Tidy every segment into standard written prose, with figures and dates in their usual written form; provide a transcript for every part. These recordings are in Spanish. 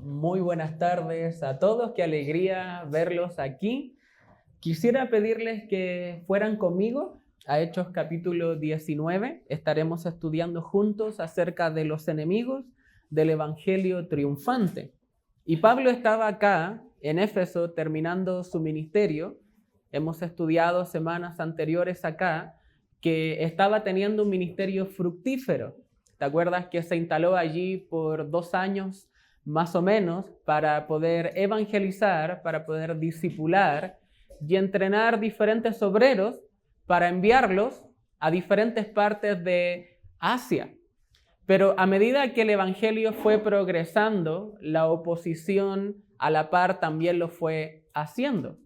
Muy buenas tardes a todos, qué alegría verlos aquí. Quisiera pedirles que fueran conmigo a Hechos capítulo 19. Estaremos estudiando juntos acerca de los enemigos del Evangelio triunfante. Y Pablo estaba acá en Éfeso terminando su ministerio. Hemos estudiado semanas anteriores acá que estaba teniendo un ministerio fructífero. ¿Te acuerdas que se instaló allí por 2 años más o menos para poder evangelizar, para poder discipular y entrenar diferentes obreros para enviarlos a diferentes partes de Asia? Pero a medida que el evangelio fue progresando, la oposición a la par también lo fue haciendo.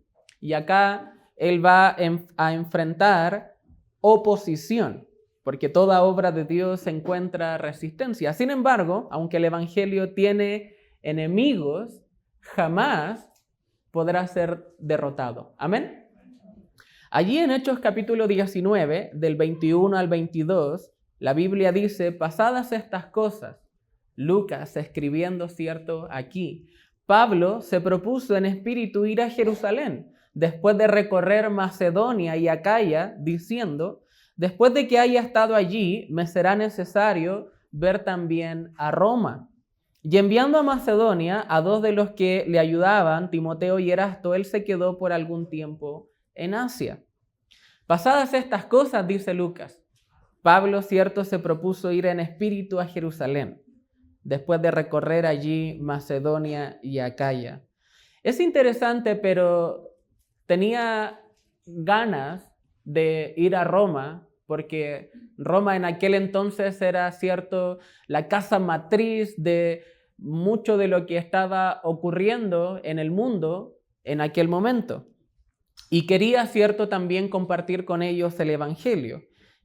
Y acá él va a enfrentar oposición, porque toda obra de Dios encuentra resistencia. Sin embargo, aunque el evangelio tiene enemigos, jamás podrá ser derrotado. ¿Amén? Allí en Hechos capítulo 19, del 21 al 22, la Biblia dice: pasadas estas cosas, Lucas escribiendo, cierto, aquí, Pablo se propuso en espíritu ir a Jerusalén, después de recorrer Macedonia y Acaya, diciendo: después de que haya estado allí, me será necesario ver también a Roma. Y enviando a Macedonia a 2 de los que le ayudaban, Timoteo y Erasto, él se quedó por algún tiempo en Asia. Pasadas estas cosas, dice Lucas, Pablo, cierto, se propuso ir en espíritu a Jerusalén, después de recorrer allí Macedonia y Acaya. Es interesante, pero tenía ganas de ir a Roma, porque Roma en aquel entonces era, cierto, la casa matriz de mucho de lo que estaba ocurriendo en el mundo en aquel momento. Y quería, cierto, también compartir con ellos el evangelio.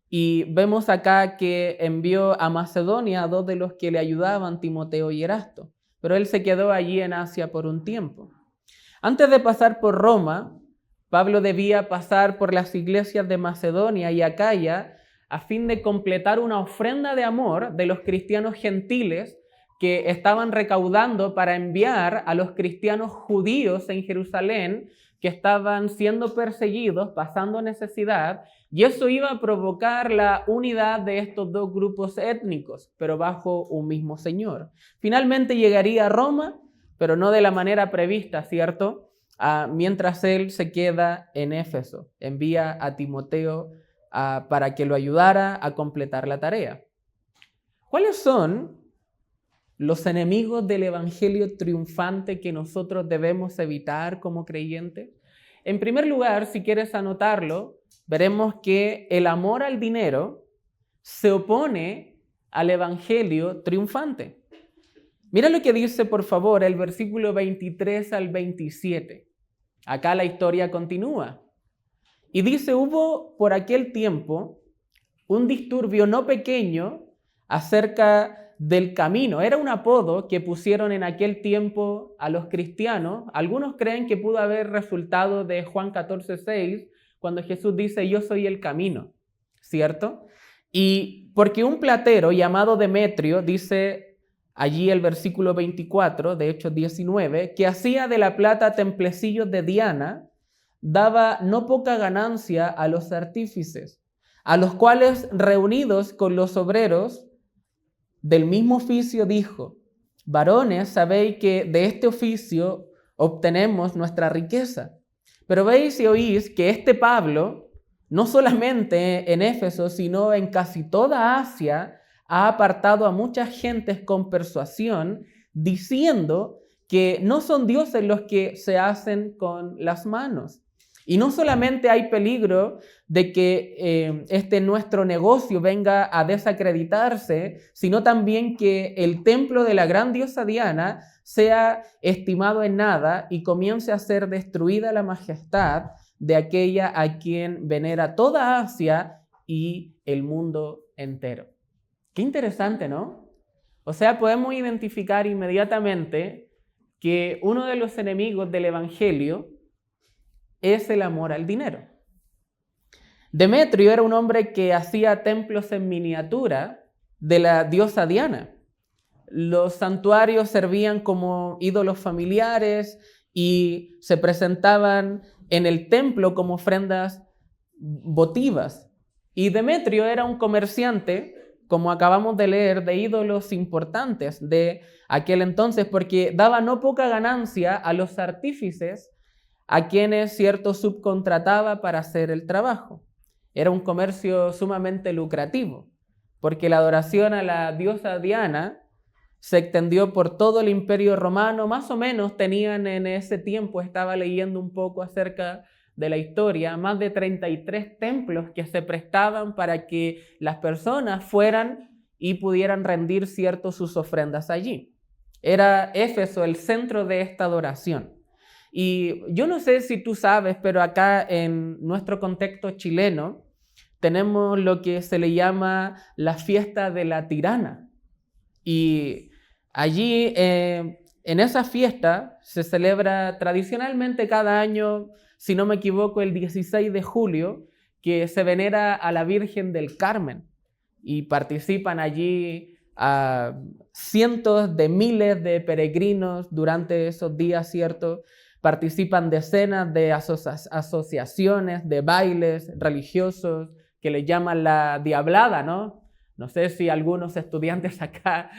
Y vemos acá que envió a Macedonia a 2 de los que le ayudaban, Timoteo y Erasto. Pero él se quedó allí en Asia por un tiempo. Antes de pasar por Roma, Pablo debía pasar por las iglesias de Macedonia y Acaya a fin de completar una ofrenda de amor de los cristianos gentiles que estaban recaudando para enviar a los cristianos judíos en Jerusalén que estaban siendo perseguidos, pasando necesidad, y eso iba a provocar la unidad de estos 2 grupos étnicos, pero bajo un mismo Señor. Finalmente llegaría a Roma, pero no de la manera prevista, ¿cierto? Mientras él se queda en Éfeso. Envía a Timoteo para que lo ayudara a completar la tarea. ¿Cuáles son los enemigos del evangelio triunfante que nosotros debemos evitar como creyentes? En primer lugar, si quieres anotarlo, veremos que el amor al dinero se opone al evangelio triunfante. Mira lo que dice, por favor, el versículo 23 al 27. Acá la historia continúa. Y dice: hubo por aquel tiempo un disturbio no pequeño acerca del camino. Era un apodo que pusieron en aquel tiempo a los cristianos. Algunos creen que pudo haber resultado de Juan 14:6, cuando Jesús dice: yo soy el camino, ¿cierto? Y porque un platero llamado Demetrio, dice allí el versículo 24 de Hechos 19, que hacía de la plata templecillos de Diana, daba no poca ganancia a los artífices, a los cuales, reunidos con los obreros del mismo oficio, dijo: varones, sabéis que de este oficio obtenemos nuestra riqueza. Pero veis y oís que este Pablo, no solamente en Éfeso, sino en casi toda Asia, ha apartado a muchas gentes con persuasión, diciendo que no son dioses los que se hacen con las manos. Y no solamente hay peligro de que nuestro negocio venga a desacreditarse, sino también que el templo de la gran diosa Diana sea estimado en nada y comience a ser destruida la majestad de aquella a quien venera toda Asia y el mundo entero. Qué interesante, ¿no? O sea, podemos identificar inmediatamente que uno de los enemigos del evangelio es el amor al dinero. Demetrio era un hombre que hacía templos en miniatura de la diosa Diana. los santuarios servían como ídolos familiares y se presentaban en el templo como ofrendas votivas. Y Demetrio era un comerciante, como acabamos de leer, de ídolos importantes de aquel entonces, porque daba no poca ganancia a los artífices a quienes, cierto, subcontrataba para hacer el trabajo. Era un comercio sumamente lucrativo, porque la adoración a la diosa Diana se extendió por todo el Imperio Romano. Más o menos tenían en ese tiempo, estaba leyendo un poco acerca de la historia, más de 33 templos que se prestaban para que las personas fueran y pudieran rendir, cierto, sus ofrendas allí. Era Éfeso el centro de esta adoración. Y yo no sé si tú sabes, pero acá en nuestro contexto chileno tenemos lo que se le llama la fiesta de la tirana. Y allí, en esa fiesta, se celebra tradicionalmente cada año, si no me equivoco, el 16 de julio, que se venera a la Virgen del Carmen. Y participan allí cientos de miles de peregrinos durante esos días, ¿cierto? Participan decenas de asociaciones, de bailes religiosos, que le llaman la diablada, ¿no? No sé si algunos estudiantes acá,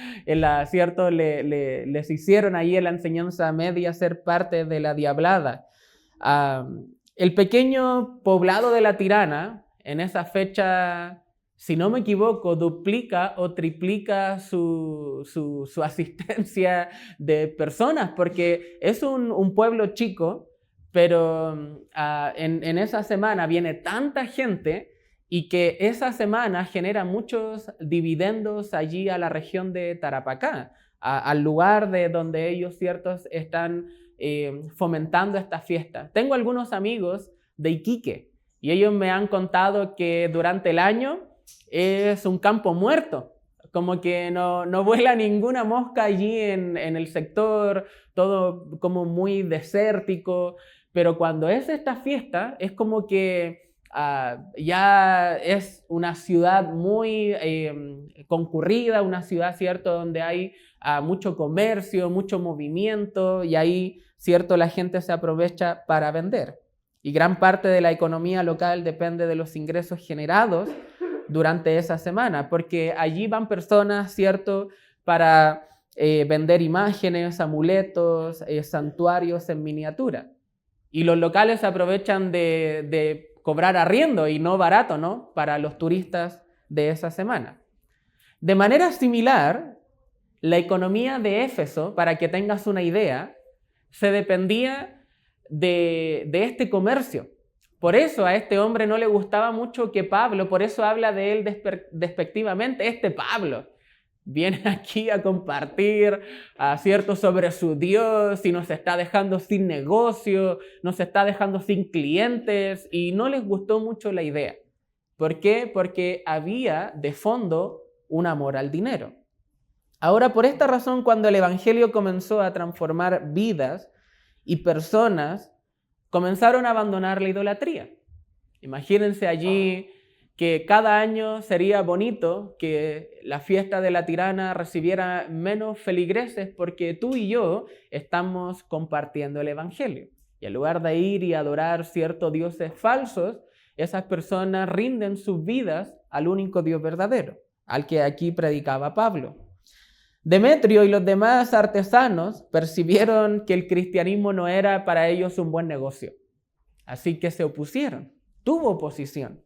¿cierto? Les hicieron ahí en la enseñanza media ser parte de la diablada. El pequeño poblado de La Tirana, en esa fecha, si no me equivoco, duplica o triplica su asistencia de personas, porque es un pueblo chico, pero en esa semana viene tanta gente y que esa semana genera muchos dividendos allí a la región de Tarapacá, al lugar de donde ellos, ciertos, están fomentando esta fiesta. Tengo algunos amigos de Iquique y ellos me han contado que durante el año es un campo muerto, como que no vuela ninguna mosca allí en el sector, todo como muy desértico, pero cuando es esta fiesta es como que ya es una ciudad muy concurrida, una ciudad, ¿cierto?, donde hay mucho comercio, mucho movimiento y ahí, ¿cierto?, la gente se aprovecha para vender. Y gran parte de la economía local depende de los ingresos generados durante esa semana, porque allí van personas, ¿cierto?, para vender imágenes, amuletos, santuarios en miniatura. Y los locales aprovechan de cobrar arriendo y no barato, ¿no?, para los turistas de esa semana. De manera similar, la economía de Éfeso, para que tengas una idea, se dependía de este comercio. Por eso a este hombre no le gustaba mucho que Pablo, por eso habla de él despectivamente, este Pablo viene aquí a compartir, ¿cierto?, sobre su Dios y nos está dejando sin negocio, nos está dejando sin clientes y no les gustó mucho la idea. ¿Por qué? Porque había de fondo un amor al dinero. Ahora, por esta razón, cuando el evangelio comenzó a transformar vidas y personas, comenzaron a abandonar la idolatría. Imagínense allí que cada año sería bonito que la fiesta de la tirana recibiera menos feligreses porque tú y yo estamos compartiendo el evangelio. Y en lugar de ir y adorar ciertos dioses falsos, esas personas rinden sus vidas al único Dios verdadero, al que aquí predicaba Pablo. Demetrio y los demás artesanos percibieron que el cristianismo no era para ellos un buen negocio. Así que se opusieron. Tuvo oposición.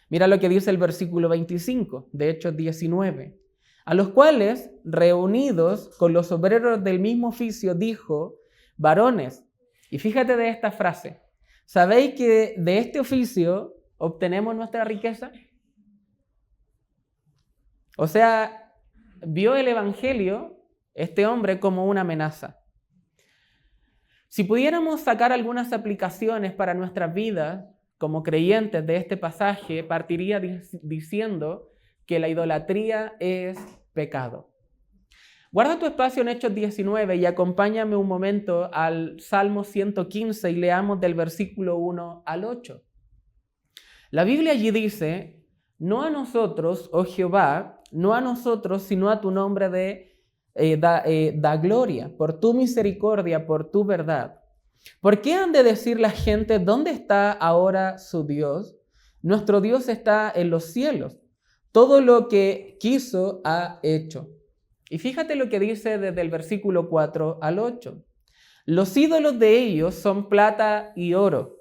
Mira lo que dice el versículo 25 de Hechos 19. A los cuales, reunidos con los obreros del mismo oficio, dijo: varones, y fíjate de esta frase, ¿sabéis que de este oficio obtenemos nuestra riqueza? O sea, vio el evangelio, este hombre, como una amenaza. Si pudiéramos sacar algunas aplicaciones para nuestras vidas como creyentes de este pasaje, partiría diciendo que la idolatría es pecado. Guarda tu espacio en Hechos 19 y acompáñame un momento al Salmo 115 y leamos del versículo 1 al 8. La Biblia allí dice: no a nosotros, oh Jehová, no a nosotros, sino a tu nombre de da gloria, por tu misericordia, por tu verdad. ¿Por qué han de decir la gente, ¿dónde está ahora su Dios? Nuestro Dios está en los cielos. Todo lo que quiso ha hecho. Y fíjate lo que dice desde el versículo 4 al 8. Los ídolos de ellos son plata y oro,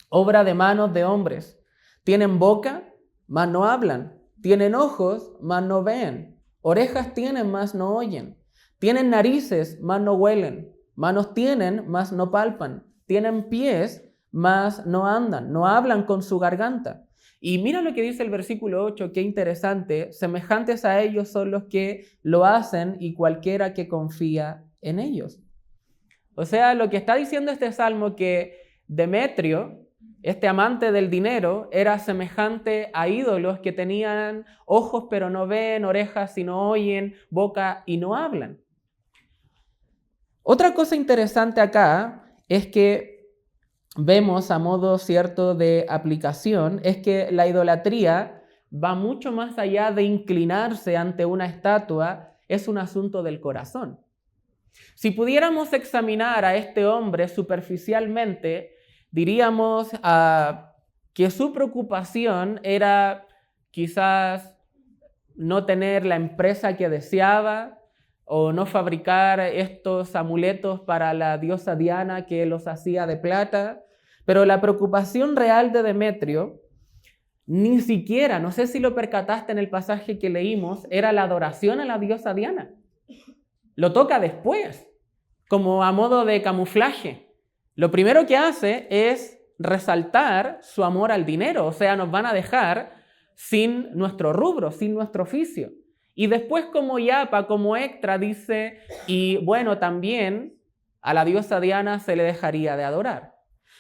obra de manos de hombres. Tienen boca, mas no hablan. Tienen ojos, mas no ven. Orejas tienen, mas no oyen. Tienen narices, mas no huelen. Manos tienen, mas no palpan. Tienen pies, mas no andan. No hablan con su garganta. Y mira lo que dice el versículo 8, qué interesante. Semejantes a ellos son los que lo hacen y cualquiera que confía en ellos. O sea, lo que está diciendo este salmo que Demetrio, este amante del dinero, era semejante a ídolos que tenían ojos pero no ven, orejas y no oyen, boca y no hablan. Otra cosa interesante acá es que vemos a modo cierto de aplicación, es que la idolatría va mucho más allá de inclinarse ante una estatua, es un asunto del corazón. Si pudiéramos examinar a este hombre superficialmente, diríamos que su preocupación era quizás no tener la empresa que deseaba o no fabricar estos amuletos para la diosa Diana que los hacía de plata. Pero la preocupación real de Demetrio, ni siquiera, no sé si lo percataste en el pasaje que leímos, era la adoración a la diosa Diana. Lo toca después, como a modo de camuflaje. Lo primero que hace es resaltar su amor al dinero, o sea, nos van a dejar sin nuestro rubro, sin nuestro oficio. Y después como yapa, como extra, dice, y bueno, también a la diosa Diana se le dejaría de adorar.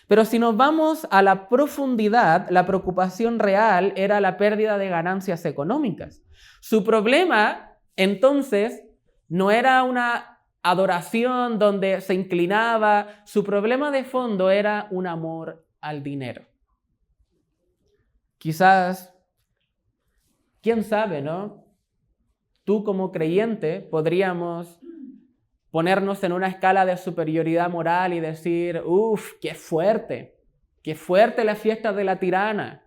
Pero si nos vamos a la profundidad, la preocupación real era la pérdida de ganancias económicas. Su problema, entonces, no era una adoración donde se inclinaba, su problema de fondo era un amor al dinero. Quizás, quién sabe, ¿no? Tú como creyente podríamos ponernos en una escala de superioridad moral y decir, qué fuerte la fiesta de la tirana,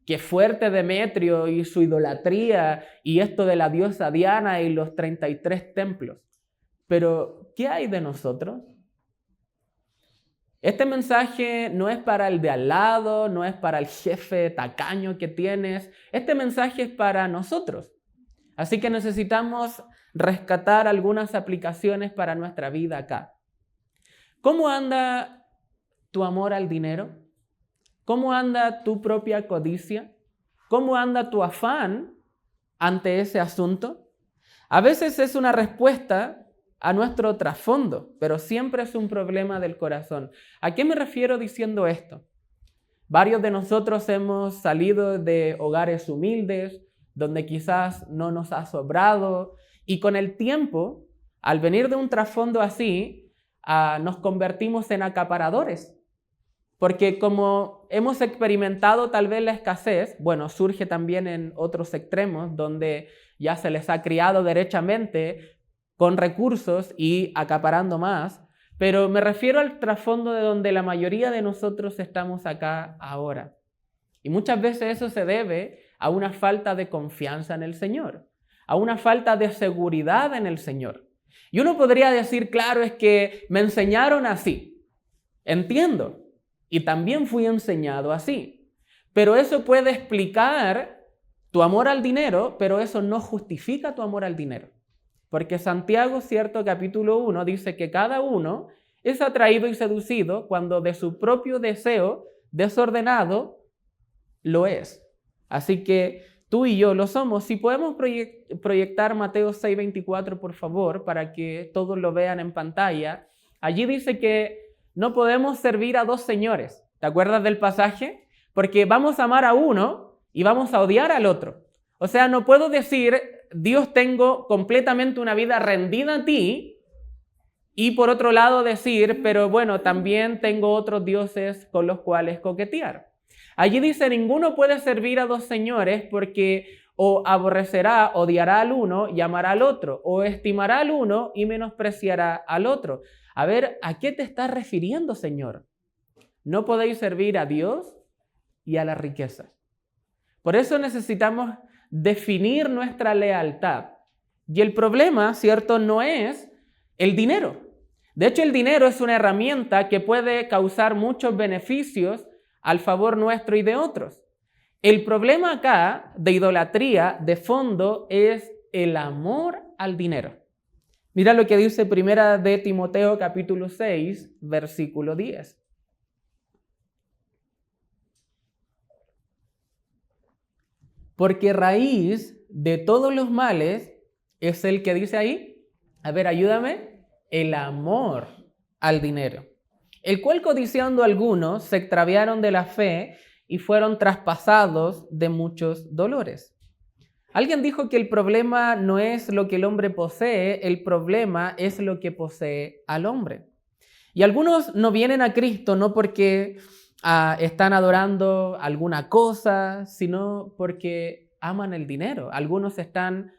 qué fuerte Demetrio y su idolatría y esto de la diosa Diana y los 33 templos. Pero, ¿qué hay de nosotros? Este mensaje no es para el de al lado, no es para el jefe tacaño que tienes. Este mensaje es para nosotros. Así que necesitamos rescatar algunas aplicaciones para nuestra vida acá. ¿Cómo anda tu amor al dinero? ¿Cómo anda tu propia codicia? ¿Cómo anda tu afán ante ese asunto? A veces es una respuesta a nuestro trasfondo, pero siempre es un problema del corazón. ¿A qué me refiero diciendo esto? Varios de nosotros hemos salido de hogares humildes, donde quizás no nos ha sobrado, y con el tiempo, al venir de un trasfondo así, nos convertimos en acaparadores. Porque como hemos experimentado tal vez la escasez, bueno, surge también en otros extremos, donde ya se les ha criado derechamente con recursos y acaparando más, pero me refiero al trasfondo de donde la mayoría de nosotros estamos acá ahora. Y muchas veces eso se debe a una falta de confianza en el Señor, a una falta de seguridad en el Señor. Y uno podría decir, claro, es que me enseñaron así. Entiendo, y también fui enseñado así. Pero eso puede explicar tu amor al dinero, pero eso no justifica tu amor al dinero. Porque Santiago, cierto, capítulo 1, dice que cada uno es atraído y seducido cuando de su propio deseo desordenado lo es. Así que tú y yo lo somos. Si podemos proyectar Mateo 6:24, por favor, para que todos lo vean en pantalla. Allí dice que no podemos servir a dos señores. ¿Te acuerdas del pasaje? Porque vamos a amar a uno y vamos a odiar al otro. O sea, no puedo decir, Dios, tengo completamente una vida rendida a ti, y por otro lado decir, pero bueno, también tengo otros dioses con los cuales coquetear. Allí dice, ninguno puede servir a dos señores porque o aborrecerá, odiará al uno y amará al otro, o estimará al uno y menospreciará al otro. A ver, ¿a qué te estás refiriendo, Señor? No podéis servir a Dios y a las riquezas. Por eso necesitamos definir nuestra lealtad. Y el problema, ¿cierto?, no es el dinero. De hecho, el dinero es una herramienta que puede causar muchos beneficios al favor nuestro y de otros. El problema acá de idolatría, de fondo, es el amor al dinero. Mira lo que dice Primera de Timoteo capítulo 6, versículo 10. Porque raíz de todos los males es el que dice ahí, a ver, ayúdame, el amor al dinero, el cual codiciando algunos se extraviaron de la fe y fueron traspasados de muchos dolores. Alguien dijo que el problema no es lo que el hombre posee, el problema es lo que posee al hombre. Y algunos no vienen a Cristo no porque están adorando alguna cosa, sino porque aman el dinero. Algunos están,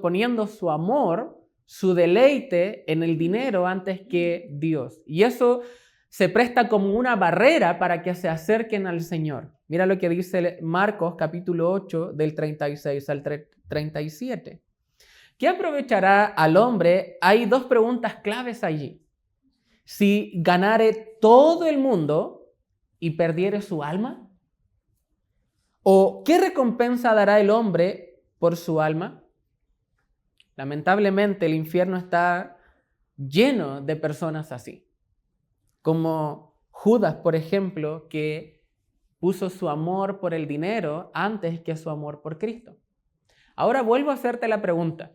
poniendo su amor, su deleite en el dinero antes que Dios. Y eso se presta como una barrera para que se acerquen al Señor. Mira lo que dice Marcos capítulo 8 del 36 al 37. ¿Qué aprovechará al hombre? Hay dos preguntas claves allí. Si ganare todo el mundo y perdiere su alma, ¿o qué recompensa dará el hombre por su alma? Lamentablemente el infierno está lleno de personas así, como Judas, por ejemplo, que puso su amor por el dinero antes que su amor por Cristo. Ahora vuelvo a hacerte la pregunta.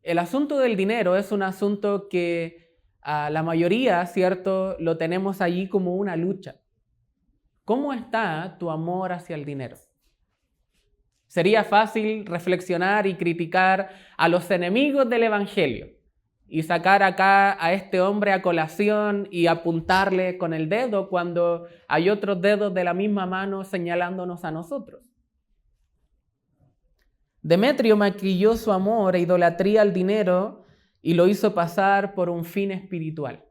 El asunto del dinero es un asunto que la mayoría, ¿cierto?, lo tenemos allí como una lucha. ¿Cómo está tu amor hacia el dinero? Sería fácil reflexionar y criticar a los enemigos del Evangelio y sacar acá a este hombre a colación y apuntarle con el dedo cuando hay otros dedos de la misma mano señalándonos a nosotros. Demetrio maquilló su amor e idolatría al dinero y lo hizo pasar por un fin espiritual.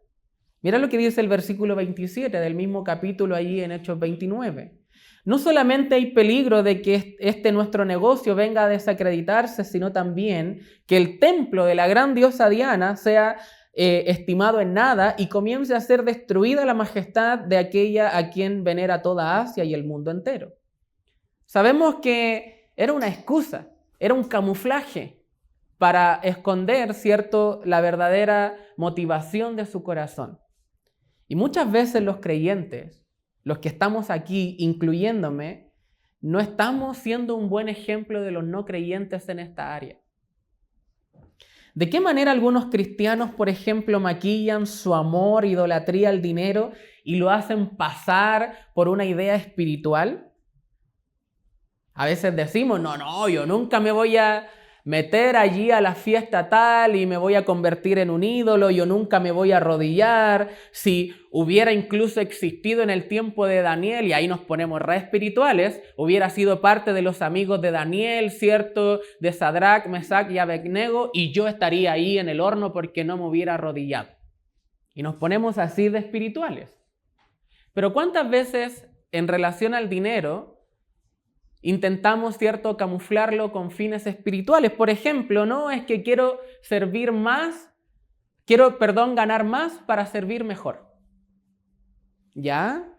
Mira lo que dice el versículo 27 del mismo capítulo allí en Hechos 29. No solamente hay peligro de que este nuestro negocio venga a desacreditarse, sino también que el templo de la gran diosa Diana sea estimado en nada y comience a ser destruida la majestad de aquella a quien venera toda Asia y el mundo entero. Sabemos que era una excusa, era un camuflaje para esconder, ¿cierto?, la verdadera motivación de su corazón. Y muchas veces los creyentes, los que estamos aquí, incluyéndome, no estamos siendo un buen ejemplo de los no creyentes en esta área. ¿De qué manera algunos cristianos, por ejemplo, maquillan su amor, idolatría al dinero y lo hacen pasar por una idea espiritual? A veces decimos, no, yo nunca me voy a meter allí a la fiesta tal y me voy a convertir en un ídolo, yo nunca me voy a arrodillar. Si hubiera incluso existido en el tiempo de Daniel, y ahí nos ponemos re espirituales, hubiera sido parte de los amigos de Daniel, ¿cierto?, de Sadrach, Mesach y Abednego, y yo estaría ahí en el horno porque no me hubiera arrodillado. Y nos ponemos así de espirituales. Pero ¿cuántas veces en relación al dinero intentamos, ¿cierto?, camuflarlo con fines espirituales? Por ejemplo, no es que quiero ganar más para servir mejor. ¿Ya?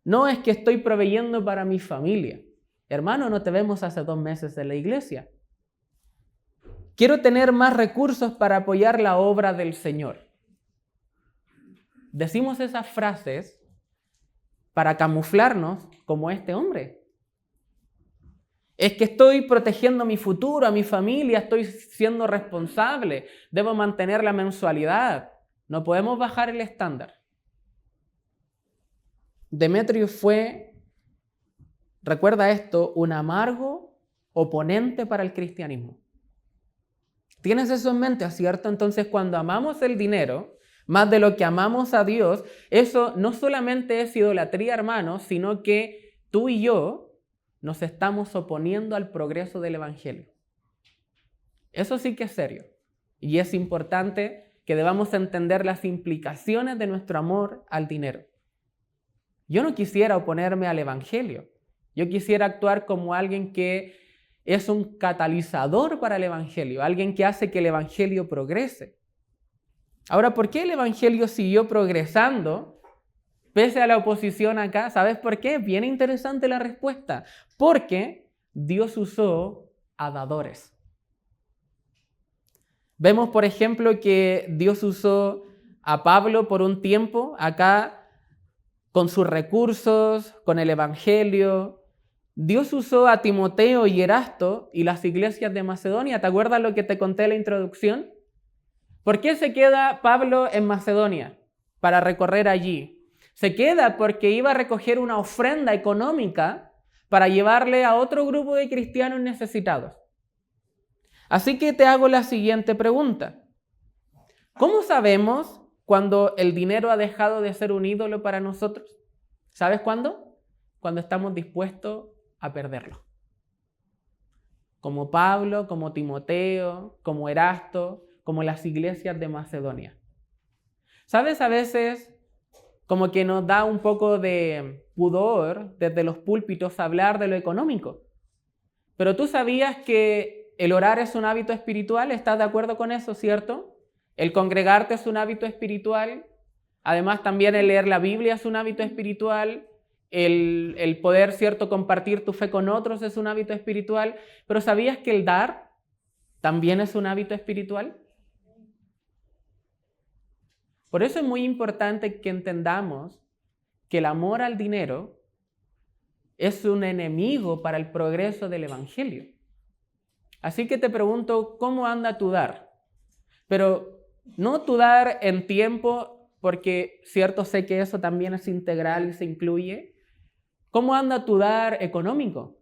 No es que estoy proveyendo para mi familia. Hermano, no te vemos hace 2 meses en la iglesia. Quiero tener más recursos para apoyar la obra del Señor. Decimos esas frases para camuflarnos como este hombre. Es que estoy protegiendo mi futuro, a mi familia, estoy siendo responsable, debo mantener la mensualidad. No podemos bajar el estándar. Demetrio fue, recuerda esto, un amargo oponente para el cristianismo. ¿Tienes eso en mente, cierto? Entonces, cuando amamos el dinero, más de lo que amamos a Dios, eso no solamente es idolatría, hermanos, sino que tú y yo nos estamos oponiendo al progreso del Evangelio. Eso sí que es serio. Y es importante que debamos entender las implicaciones de nuestro amor al dinero. Yo no quisiera oponerme al Evangelio. Yo quisiera actuar como alguien que es un catalizador para el Evangelio, alguien que hace que el Evangelio progrese. Ahora, ¿por qué el Evangelio siguió progresando pese a la oposición acá? ¿Sabes por qué? Bien interesante la respuesta. Porque Dios usó a dadores. Vemos, por ejemplo, que Dios usó a Pablo por un tiempo acá con sus recursos, con el Evangelio. Dios usó a Timoteo y Erasto y las iglesias de Macedonia. ¿Te acuerdas lo que te conté en la introducción? ¿Por qué se queda Pablo en Macedonia para recorrer allí? Se queda porque iba a recoger una ofrenda económica para llevarle a otro grupo de cristianos necesitados. Así que te hago la siguiente pregunta. ¿Cómo sabemos cuando el dinero ha dejado de ser un ídolo para nosotros? ¿Sabes cuándo? Cuando estamos dispuestos a perderlo. Como Pablo, como Timoteo, como Erasto, como las iglesias de Macedonia. ¿Sabes? A veces como que nos da un poco de pudor desde los púlpitos hablar de lo económico. Pero tú sabías que el orar es un hábito espiritual. ¿Estás de acuerdo con eso, cierto? El congregarte es un hábito espiritual. Además, también el leer la Biblia es un hábito espiritual. El poder, cierto, compartir tu fe con otros es un hábito espiritual. Pero ¿sabías que el dar también es un hábito espiritual? Por eso es muy importante que entendamos que el amor al dinero es un enemigo para el progreso del Evangelio. Así que te pregunto, ¿cómo anda tu dar? Pero no tu dar en tiempo, porque cierto, sé que eso también es integral y se incluye. ¿Cómo anda tu dar económico?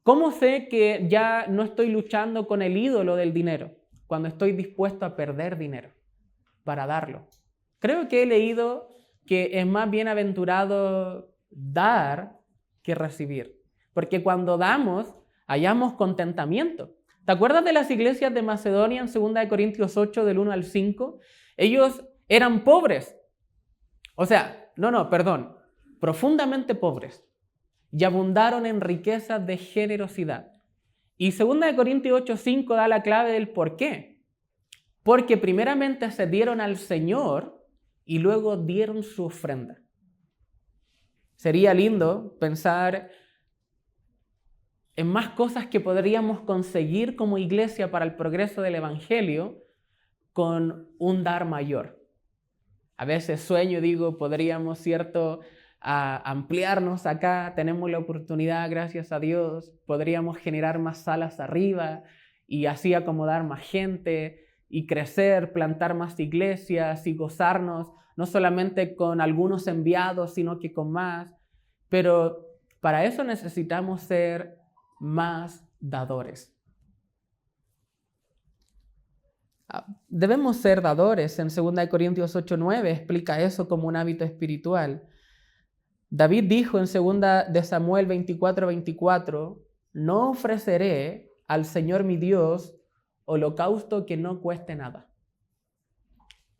¿Cómo sé que ya no estoy luchando con el ídolo del dinero cuando estoy dispuesto a perder dinero para darlo? Creo que he leído que es más bienaventurado dar que recibir. Porque cuando damos, hallamos contentamiento. ¿Te acuerdas de las iglesias de Macedonia en 2 Corintios 8, del 1 al 5? Ellos eran pobres. Profundamente pobres. Y abundaron en riquezas de generosidad. Y 2 Corintios 8, 5 da la clave del por qué. Porque primeramente se dieron al Señor y luego dieron su ofrenda. Sería lindo pensar en más cosas que podríamos conseguir como iglesia para el progreso del Evangelio con un dar mayor. A veces sueño, digo, podríamos, cierto, ampliarnos acá, tenemos la oportunidad, gracias a Dios, podríamos generar más salas arriba y así acomodar más gente y crecer, plantar más iglesias y gozarnos, no solamente con algunos enviados, sino que con más. Pero para eso necesitamos ser más dadores. Debemos ser dadores. En 2 Corintios 8:9 explica eso como un hábito espiritual. David dijo en 2 de Samuel 24:24, no ofreceré al Señor mi Dios holocausto que no cueste nada.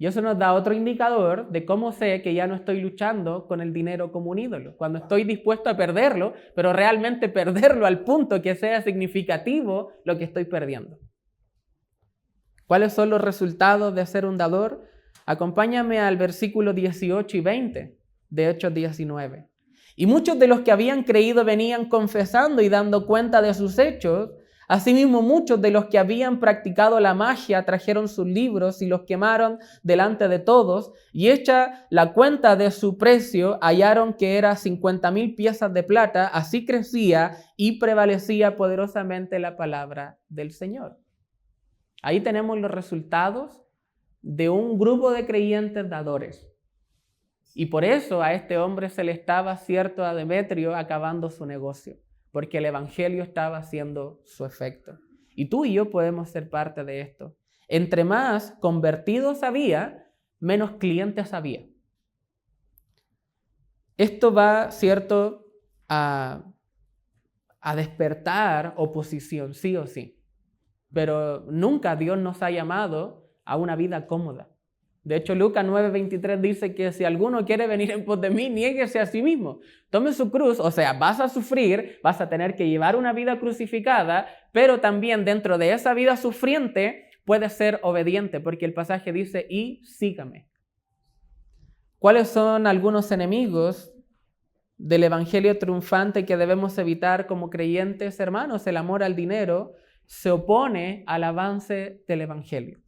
Y eso nos da otro indicador de cómo sé que ya no estoy luchando con el dinero como un ídolo. Cuando estoy dispuesto a perderlo, pero realmente perderlo al punto que sea significativo lo que estoy perdiendo. ¿Cuáles son los resultados de ser un dador? Acompáñame al versículo 18 y 20 de Hechos 19. Y muchos de los que habían creído venían confesando y dando cuenta de sus hechos. Asimismo, muchos de los que habían practicado la magia trajeron sus libros y los quemaron delante de todos, y hecha la cuenta de su precio, hallaron que era 50,000 piezas de plata. Así crecía y prevalecía poderosamente la palabra del Señor. Ahí tenemos los resultados de un grupo de creyentes dadores. Y por eso a este hombre se le estaba, cierto, a Demetrio acabando su negocio, porque el Evangelio estaba haciendo su efecto. Y tú y yo podemos ser parte de esto. Entre más convertidos había, menos clientes había. Esto va, ¿cierto?, a despertar oposición, sí o sí. Pero nunca Dios nos ha llamado a una vida cómoda. De hecho, Lucas 9:23 dice que si alguno quiere venir en pos de mí, niéguese a sí mismo. Tome su cruz, o sea, vas a sufrir, vas a tener que llevar una vida crucificada, pero también dentro de esa vida sufriente puedes ser obediente, porque el pasaje dice, y sígame. ¿Cuáles son algunos enemigos del evangelio triunfante que debemos evitar como creyentes, hermanos? El amor al dinero se opone al avance del evangelio.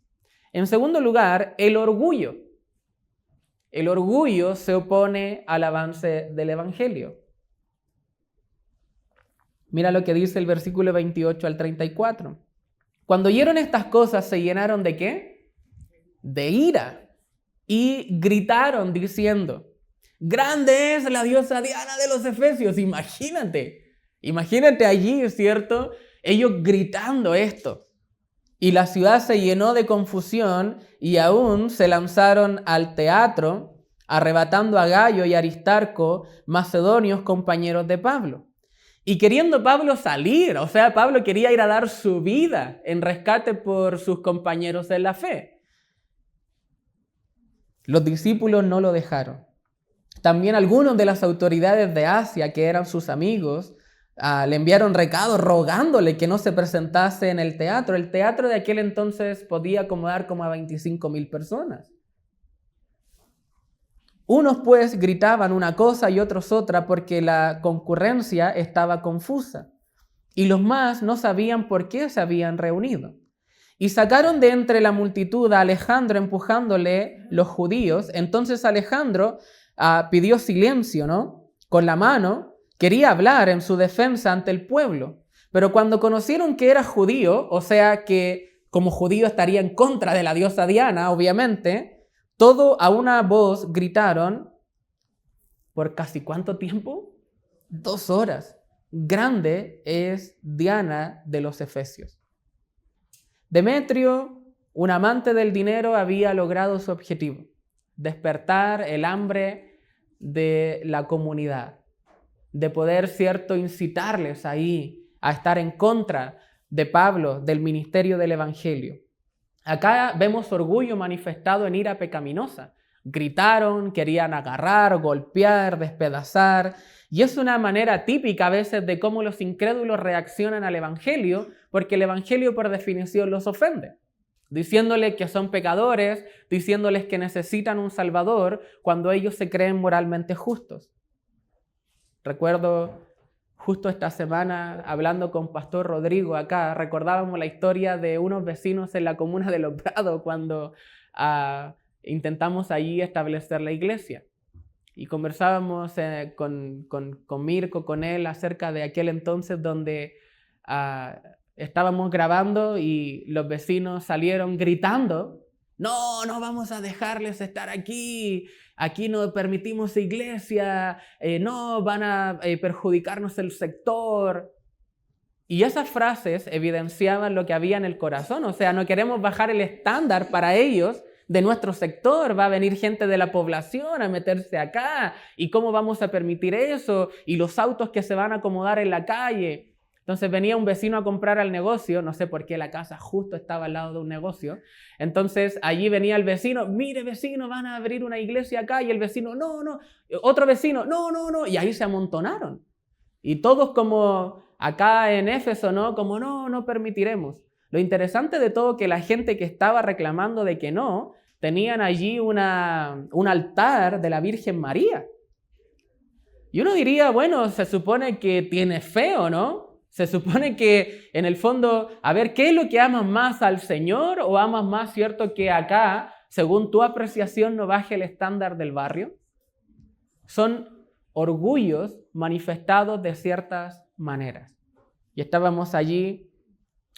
En segundo lugar, el orgullo. El orgullo se opone al avance del evangelio. Mira lo que dice el versículo 28 al 34. Cuando oyeron estas cosas, ¿se llenaron de qué? De ira. Y gritaron diciendo, grande es la diosa Diana de los Efesios. Imagínate allí, ¿cierto? Ellos gritando esto. Y la ciudad se llenó de confusión y aún se lanzaron al teatro, arrebatando a Gayo y Aristarco, macedonios compañeros de Pablo. Y queriendo Pablo salir, o sea, Pablo quería ir a dar su vida en rescate por sus compañeros en la fe. Los discípulos no lo dejaron. También algunos de las autoridades de Asia, que eran sus amigos, le enviaron recados rogándole que no se presentase en el teatro. El teatro de aquel entonces podía acomodar como a 25,000 personas. Unos pues gritaban una cosa y otros otra porque la concurrencia estaba confusa. Y los más no sabían por qué se habían reunido. Y sacaron de entre la multitud a Alejandro empujándole los judíos. Entonces Alejandro pidió silencio, ¿no? Con la mano. Quería hablar en su defensa ante el pueblo, pero cuando conocieron que era judío, o sea que como judío estaría en contra de la diosa Diana, obviamente, todo a una voz gritaron, ¿por casi cuánto tiempo? 2 horas. Grande es Diana de los Efesios. Demetrio, un amante del dinero, había logrado su objetivo, despertar el hambre de la comunidad, de poder, ¿cierto?, incitarles ahí a estar en contra de Pablo, del ministerio del evangelio. Acá vemos orgullo manifestado en ira pecaminosa. Gritaron, querían agarrar, golpear, despedazar, y es una manera típica a veces de cómo los incrédulos reaccionan al evangelio, porque el evangelio por definición los ofende, diciéndoles que son pecadores, diciéndoles que necesitan un salvador cuando ellos se creen moralmente justos. Recuerdo justo esta semana, hablando con Pastor Rodrigo acá, recordábamos la historia de unos vecinos en la comuna de Los Prados cuando intentamos allí establecer la iglesia. Y conversábamos con Mirko, con él, acerca de aquel entonces donde estábamos grabando y los vecinos salieron gritando, no vamos a dejarles estar aquí no permitimos iglesia, no van a perjudicarnos el sector. Y esas frases evidenciaban lo que había en el corazón, o sea, no queremos bajar el estándar para ellos de nuestro sector, va a venir gente de la población a meterse acá, ¿y cómo vamos a permitir eso? Y los autos que se van a acomodar en la calle. Entonces venía un vecino a comprar al negocio, no sé por qué la casa justo estaba al lado de un negocio. Entonces allí venía el vecino, mire vecino, van a abrir una iglesia acá, y el vecino, no, otro vecino, no, y ahí se amontonaron. Y todos como acá en Éfeso, ¿no? Como no permitiremos. Lo interesante de todo que la gente que estaba reclamando de que no, tenían allí un altar de la Virgen María. Y uno diría, bueno, se supone que tiene fe, ¿o no? Se supone que en el fondo, a ver, ¿qué es lo que amas más al Señor o amas más, cierto, que acá, según tu apreciación, no baje el estándar del barrio? Son orgullos manifestados de ciertas maneras. Y estábamos allí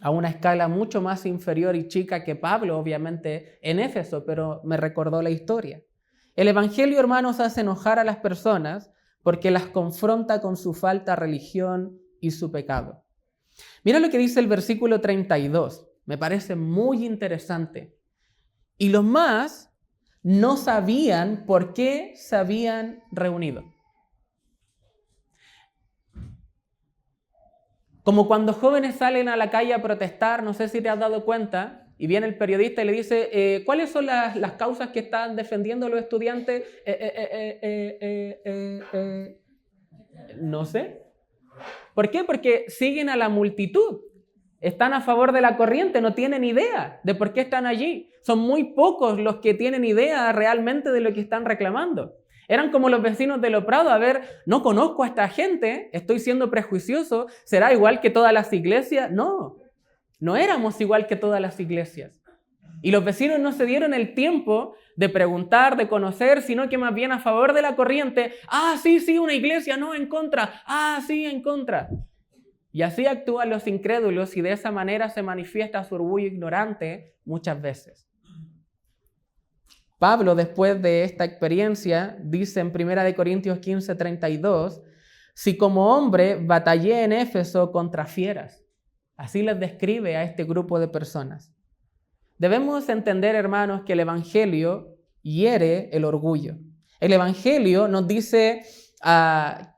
a una escala mucho más inferior y chica que Pablo, obviamente, en Éfeso, pero me recordó la historia. El evangelio, hermanos, hace enojar a las personas porque las confronta con su falta de religión y su pecado. Mira lo que dice el versículo 32, me parece muy interesante. Y los más no sabían por qué se habían reunido. Como cuando jóvenes salen a la calle a protestar, no sé si te has dado cuenta, y viene el periodista y le dice, ¿cuáles son las causas que están defendiendo los estudiantes? No sé. ¿Por qué? Porque siguen a la multitud. Están a favor de la corriente, no tienen idea de por qué están allí. Son muy pocos los que tienen idea realmente de lo que están reclamando. Eran como los vecinos de Lo Prado, a ver, no conozco a esta gente, estoy siendo prejuicioso, ¿será igual que todas las iglesias? No, no éramos igual que todas las iglesias. Y los vecinos no se dieron el tiempo de preguntar, de conocer, sino que más bien a favor de la corriente, sí, una iglesia, no, en contra, sí, en contra. Y así actúan los incrédulos y de esa manera se manifiesta su orgullo ignorante muchas veces. Pablo, después de esta experiencia, dice en 1 Corintios 15:32, si como hombre batallé en Éfeso contra fieras. Así les describe a este grupo de personas. Debemos entender, hermanos, que el Evangelio hiere el orgullo. El Evangelio nos dice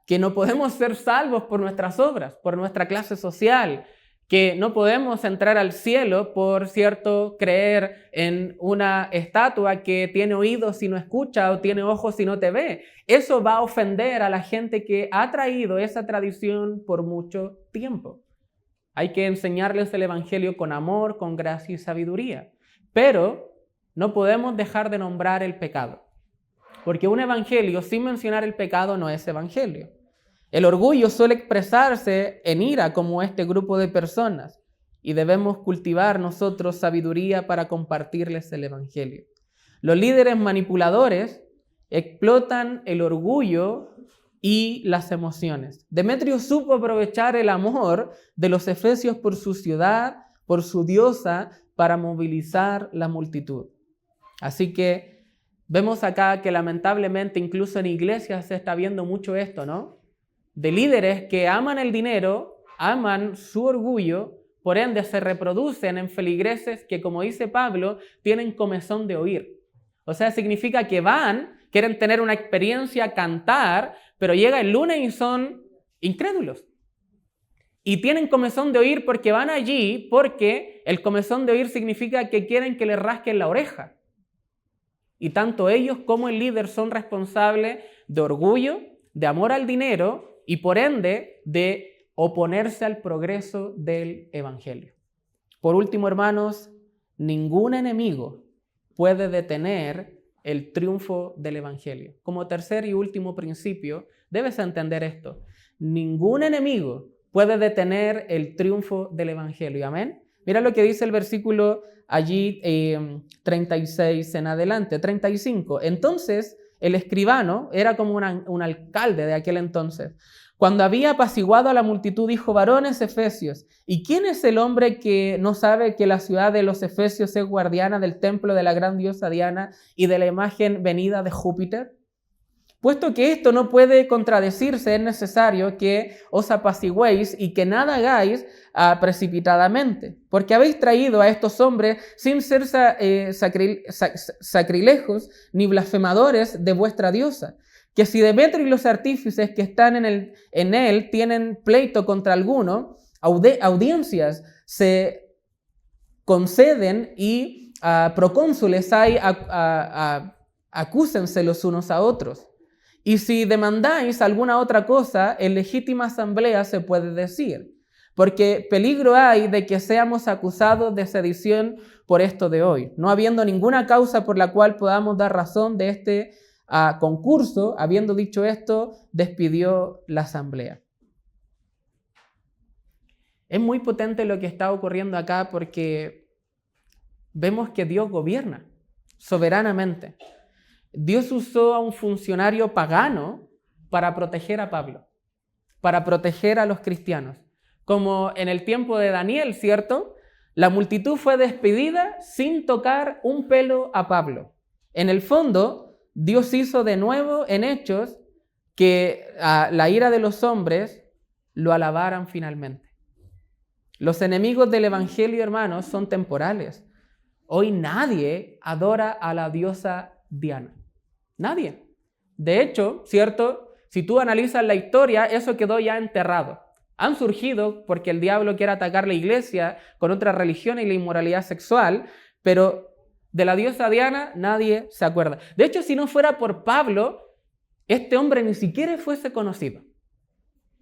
que no podemos ser salvos por nuestras obras, por nuestra clase social, que no podemos entrar al cielo por cierto creer en una estatua que tiene oídos y no escucha o tiene ojos y no te ve. Eso va a ofender a la gente que ha traído esa tradición por mucho tiempo. Hay que enseñarles el Evangelio con amor, con gracia y sabiduría. Pero no podemos dejar de nombrar el pecado. Porque un evangelio sin mencionar el pecado no es evangelio. El orgullo suele expresarse en ira como este grupo de personas y debemos cultivar nosotros sabiduría para compartirles el evangelio. Los líderes manipuladores explotan el orgullo y las emociones. Demetrio supo aprovechar el amor de los efesios por su ciudad, por su diosa, para movilizar la multitud. Así que vemos acá que lamentablemente incluso en iglesias se está viendo mucho esto, ¿no? De líderes que aman el dinero, aman su orgullo, por ende se reproducen en feligreses que, como dice Pablo, tienen comezón de oír. O sea, significa que quieren tener una experiencia, cantar, pero llega el lunes y son incrédulos. Y tienen comezón de oír porque van allí, porque el comezón de oír significa que quieren que les rasquen la oreja. Y tanto ellos como el líder son responsables de orgullo, de amor al dinero y por ende de oponerse al progreso del evangelio. Por último, hermanos, ningún enemigo puede detener el triunfo del evangelio. Como tercer y último principio, debes entender esto. Ningún enemigo puede detener el triunfo del evangelio. Amén. Mira lo que dice el versículo allí 36 en adelante, 35. Entonces, el escribano era como un alcalde de aquel entonces. Cuando había apaciguado a la multitud, dijo: varones efesios, ¿y quién es el hombre que no sabe que la ciudad de los efesios es guardiana del templo de la gran diosa Diana y de la imagen venida de Júpiter? Puesto que esto no puede contradecirse, es necesario que os apaciguéis y que nada hagáis precipitadamente, porque habéis traído a estos hombres sin ser sacrílegos ni blasfemadores de vuestra diosa, que si Demetrio y los artífices que están en él tienen pleito contra alguno, audiencias se conceden y procónsules hay, acúsense los unos a otros. Y si demandáis alguna otra cosa, en legítima asamblea se puede decir, porque peligro hay de que seamos acusados de sedición por esto de hoy, no habiendo ninguna causa por la cual podamos dar razón de este concurso. Habiendo dicho esto, despidió la asamblea. Es muy potente lo que está ocurriendo acá porque vemos que Dios gobierna soberanamente. Dios usó a un funcionario pagano para proteger a Pablo, para proteger a los cristianos. Como en el tiempo de Daniel, ¿cierto? La multitud fue despedida sin tocar un pelo a Pablo. En el fondo, Dios hizo de nuevo en Hechos que la ira de los hombres lo alabaran finalmente. Los enemigos del evangelio, hermanos, son temporales. Hoy nadie adora a la diosa Diana. Nadie. De hecho, ¿cierto? Si tú analizas la historia, eso quedó ya enterrado. Han surgido porque el diablo quiere atacar la iglesia con otra religión y la inmoralidad sexual, pero de la diosa Diana nadie se acuerda. De hecho, si no fuera por Pablo, este hombre ni siquiera fuese conocido.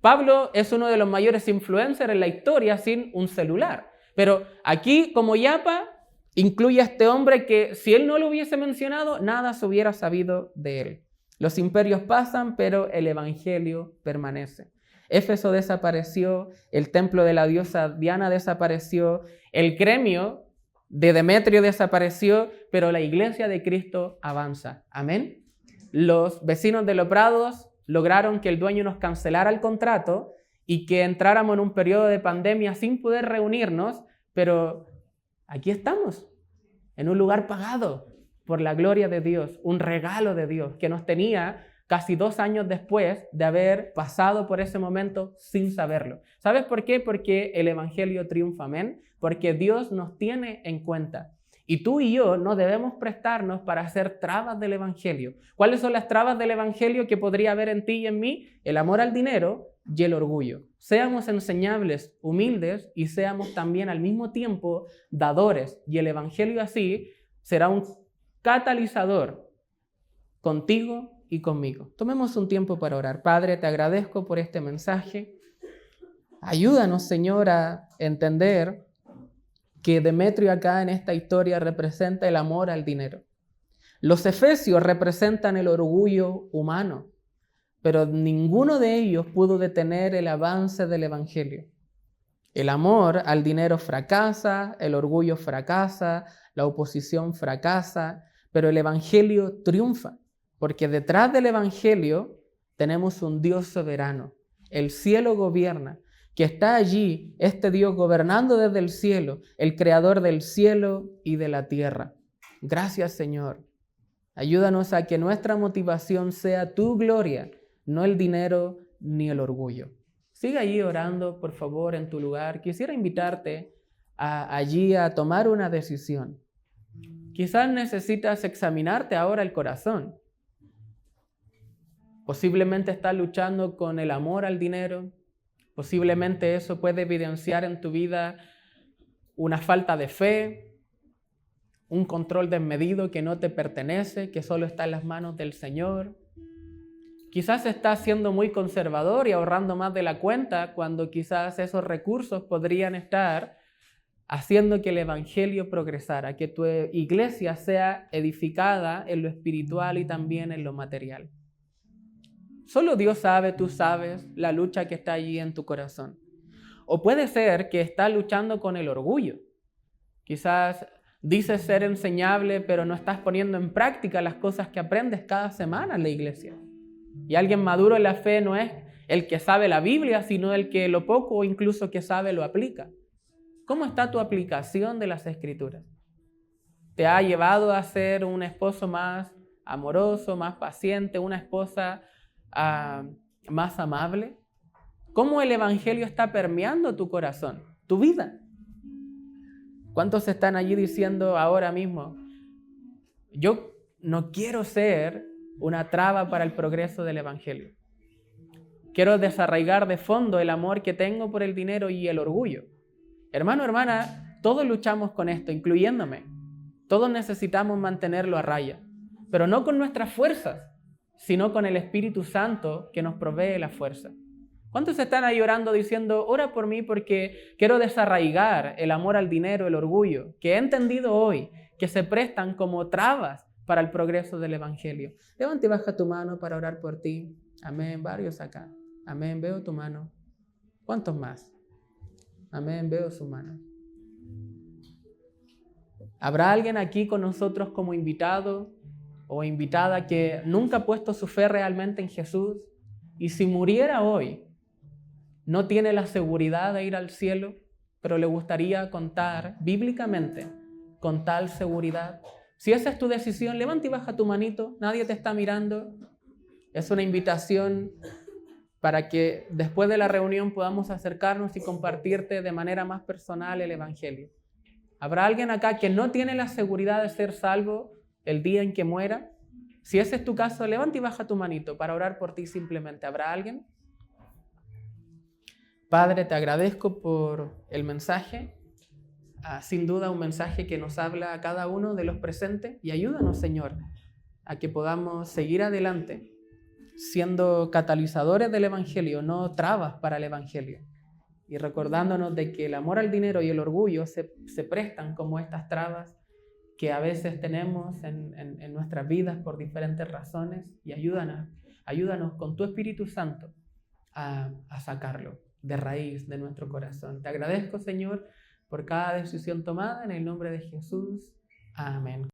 Pablo es uno de los mayores influencers en la historia sin un celular. Pero aquí, como Yapa, incluye a este hombre que si él no lo hubiese mencionado, nada se hubiera sabido de él. Los imperios pasan, pero el evangelio permanece. Éfeso desapareció, el templo de la diosa Diana desapareció, el gremio de Demetrio desapareció, pero la iglesia de Cristo avanza. Amén. Los vecinos de Los Prados lograron que el dueño nos cancelara el contrato y que entráramos en un periodo de pandemia sin poder reunirnos, pero aquí estamos, en un lugar pagado por la gloria de Dios, un regalo de Dios que nos tenía casi 2 años después de haber pasado por ese momento sin saberlo. ¿Sabes por qué? Porque el evangelio triunfa, amén. Porque Dios nos tiene en cuenta. Y tú y yo no debemos prestarnos para hacer trabas del evangelio. ¿Cuáles son las trabas del evangelio que podría haber en ti y en mí? El amor al dinero y el orgullo. Seamos enseñables, humildes y seamos también al mismo tiempo dadores. Y el evangelio así será un catalizador contigo y conmigo. Tomemos un tiempo para orar. Padre, te agradezco por este mensaje. Ayúdanos, Señor, a entender que Demetrio acá en esta historia representa el amor al dinero. Los efesios representan el orgullo humano, pero ninguno de ellos pudo detener el avance del evangelio. El amor al dinero fracasa, el orgullo fracasa, la oposición fracasa, pero el evangelio triunfa. Porque detrás del evangelio tenemos un Dios soberano. El cielo gobierna, que está allí, este Dios gobernando desde el cielo, el creador del cielo y de la tierra. Gracias, Señor. Ayúdanos a que nuestra motivación sea tu gloria, no el dinero ni el orgullo. Sigue allí orando, por favor, en tu lugar. Quisiera invitarte allí a tomar una decisión. Quizás necesitas examinarte ahora el corazón. Posiblemente estás luchando con el amor al dinero. Posiblemente eso puede evidenciar en tu vida una falta de fe, un control desmedido que no te pertenece, que solo está en las manos del Señor. Quizás estás siendo muy conservador y ahorrando más de la cuenta cuando quizás esos recursos podrían estar haciendo que el evangelio progresara, que tu iglesia sea edificada en lo espiritual y también en lo material. Solo Dios sabe, tú sabes, la lucha que está allí en tu corazón. O puede ser que estás luchando con el orgullo. Quizás dices ser enseñable, pero no estás poniendo en práctica las cosas que aprendes cada semana en la iglesia. Y alguien maduro en la fe no es el que sabe la Biblia, sino el que lo poco o incluso que sabe lo aplica. ¿Cómo está tu aplicación de las Escrituras? ¿Te ha llevado a ser un esposo más amoroso, más paciente, una esposa más amable? ¿Cómo el evangelio está permeando tu corazón, tu vida? ¿Cuántos están allí diciendo ahora mismo, yo no quiero ser una traba para el progreso del evangelio? Quiero desarraigar de fondo el amor que tengo por el dinero y el orgullo. Hermano, hermana, todos luchamos con esto, incluyéndome. Todos necesitamos mantenerlo a raya, pero no con nuestras fuerzas, sino con el Espíritu Santo que nos provee la fuerza. ¿Cuántos están ahí orando diciendo, ora por mí porque quiero desarraigar el amor al dinero, el orgullo, que he entendido hoy que se prestan como trabas para el progreso del evangelio? Levanta y baja tu mano para orar por ti. Amén, varios acá. Amén, veo tu mano. ¿Cuántos más? Amén, veo su mano. ¿Habrá alguien aquí con nosotros como invitado o invitada que nunca ha puesto su fe realmente en Jesús? Y si muriera hoy, no tiene la seguridad de ir al cielo, pero le gustaría contar bíblicamente con tal seguridad. Si esa es tu decisión, levanta y baja tu manito, nadie te está mirando. Es una invitación para que después de la reunión podamos acercarnos y compartirte de manera más personal el evangelio. ¿Habrá alguien acá que no tiene la seguridad de ser salvo el día en que muera? Si ese es tu caso, levanta y baja tu manito para orar por ti simplemente. ¿Habrá alguien? Padre, te agradezco por el mensaje, sin duda un mensaje que nos habla a cada uno de los presentes, y ayúdanos, Señor, a que podamos seguir adelante siendo catalizadores del Evangelio, no trabas para el Evangelio, y recordándonos de que el amor al dinero y el orgullo se prestan como estas trabas que a veces tenemos en nuestras vidas por diferentes razones, y ayúdanos con tu Espíritu Santo a sacarlo de raíz de nuestro corazón. Te agradezco, Señor, por cada decisión tomada en el nombre de Jesús. Amén.